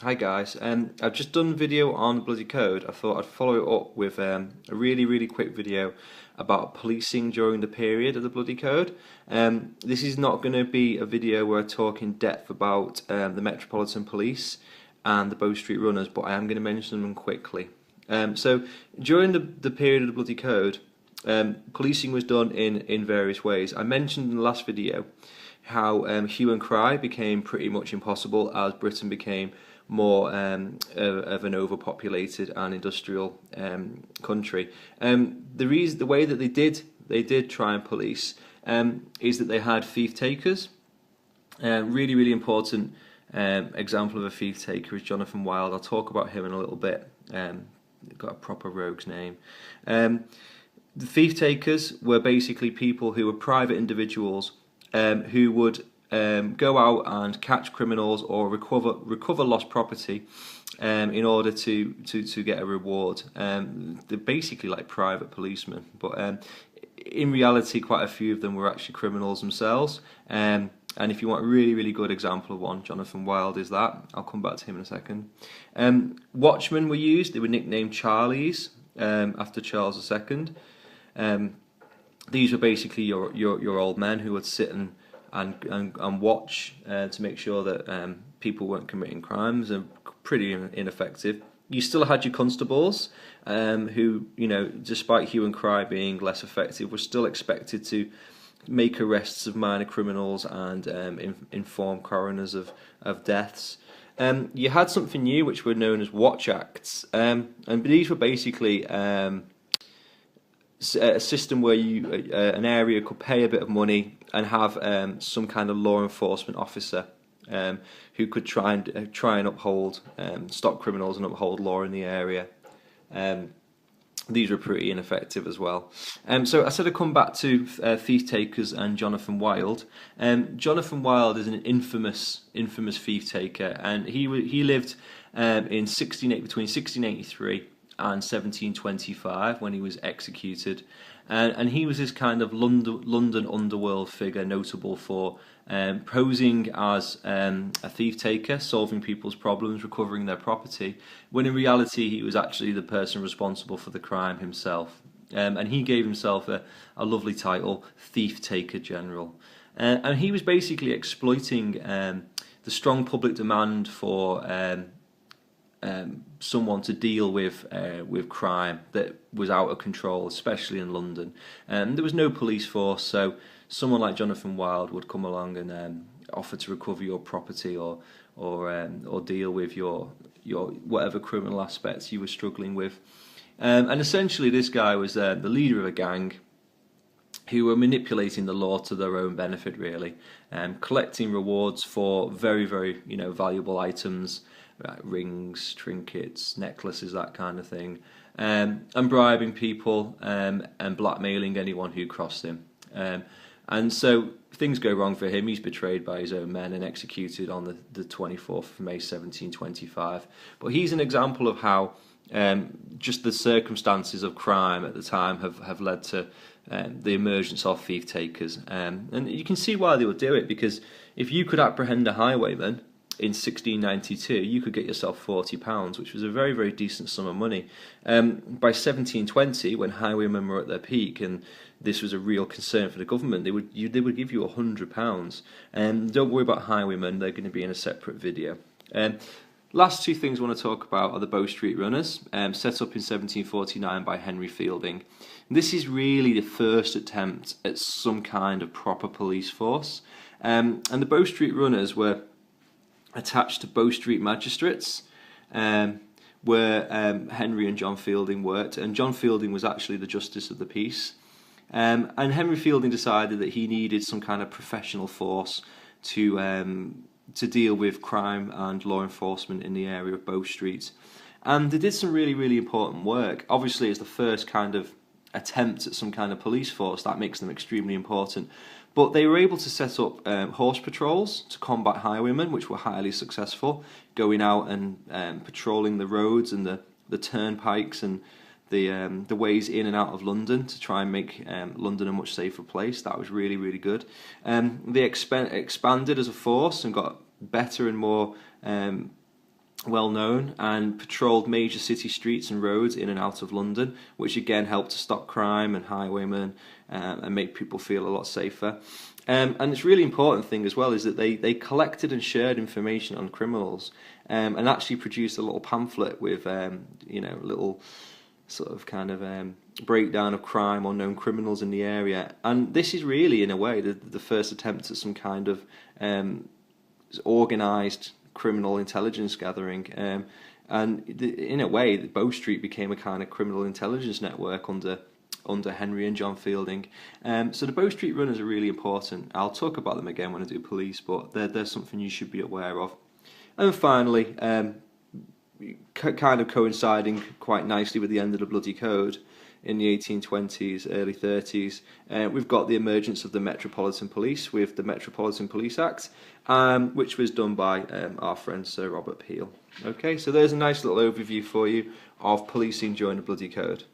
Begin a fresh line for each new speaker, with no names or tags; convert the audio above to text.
Hi guys, I've just done a video on bloody code. I thought I'd follow it up with a really quick video about policing during the period of the bloody code. This is not going to be a video where I talk in depth about the Metropolitan Police and the Bow Street Runners, but I am going to mention them quickly. So during the period of the bloody code, policing was done in various ways. I mentioned in the last video how hue and cry became pretty much impossible as Britain became more of an overpopulated and industrial country. The way that they did try and police is that they had thief takers. Really important example of a thief taker is Jonathan Wild. I'll talk about him in a little bit. Got a proper rogue's name. The thief takers were basically people who were private individuals who would go out and catch criminals or recover lost property in order to get a reward. They're basically like private policemen, but in reality, quite a few of them were actually criminals themselves. And if you want a really good example of one, Jonathan Wild is that. I'll come back to him in a second. Watchmen were used. They were nicknamed Charlies after Charles II. These were basically your old men who would sit and watch to make sure that people weren't committing crimes, and pretty ineffective. You still had your constables who, despite hue and cry being less effective, were still expected to make arrests of minor criminals and inform coroners of deaths. You had something new which were known as watch acts, and these were basically a system where an area could pay a bit of money and have some kind of law enforcement officer who could try and uphold, stop criminals and uphold law in the area. These were pretty ineffective as well. So I said I'd come back to thief takers and Jonathan Wild. Jonathan Wild is an infamous thief taker, and he lived between 1683 and 1725 when he was executed, and he was this kind of London underworld figure, notable for posing as a thief taker, solving people's problems, recovering their property, when in reality he was actually the person responsible for the crime himself. And he gave himself a lovely title, Thief Taker General. And he was basically exploiting the strong public demand for someone to deal with crime that was out of control, especially in London. There was no police force, so someone like Jonathan Wild would come along and offer to recover your property or deal with your whatever criminal aspects you were struggling with. And essentially, this guy was the leader of a gang who were manipulating the law to their own benefit, really, collecting rewards for very valuable items. Rings, trinkets, necklaces, that kind of thing, and bribing people and blackmailing anyone who crossed him. And so things go wrong for him. He's betrayed by his own men and executed on the 24th of May 1725. But he's an example of how just the circumstances of crime at the time have led to the emergence of thief takers. And you can see why they would do it, because if you could apprehend a highwayman in 1692, you could get yourself £40, which was a very decent sum of money. By 1720, when highwaymen were at their peak, and this was a real concern for the government, they would give you £100. And don't worry about highwaymen; they're going to be in a separate video. Last two things I want to talk about are the Bow Street Runners, set up in 1749 by Henry Fielding. This is really the first attempt at some kind of proper police force, and the Bow Street Runners were attached to Bow Street magistrates, where Henry and John Fielding worked, and John Fielding was actually the Justice of the Peace. And Henry Fielding decided that he needed some kind of professional force to deal with crime and law enforcement in the area of Bow Street. And they did some really important work. Obviously, it's the first kind of attempt at some kind of police force. That makes them extremely important. But they were able to set up horse patrols to combat highwaymen, which were highly successful, going out and patrolling the roads and the turnpikes and the ways in and out of London to try and make London a much safer place. That was really good. They expanded as a force and got better and more well known, and patrolled major city streets and roads in and out of London, which again helped to stop crime and highwaymen and make people feel a lot safer. And it's really important thing as well is that they collected and shared information on criminals, and actually produced a little pamphlet with little sort of kind of breakdown of crime or known criminals in the area. And this is really, in a way, the first attempt at some kind of organised criminal intelligence gathering. In a way, Bow Street became a kind of criminal intelligence network under Henry and John Fielding. So the Bow Street runners are really important. I'll talk about them again when I do police, but they're something you should be aware of. And finally, kind of coinciding quite nicely with the end of the bloody code in the 1820s, early 30s, we've got the emergence of the Metropolitan Police with the Metropolitan Police Act, which was done by our friend Sir Robert Peel. Okay, so there's a nice little overview for you of policing during the bloody code.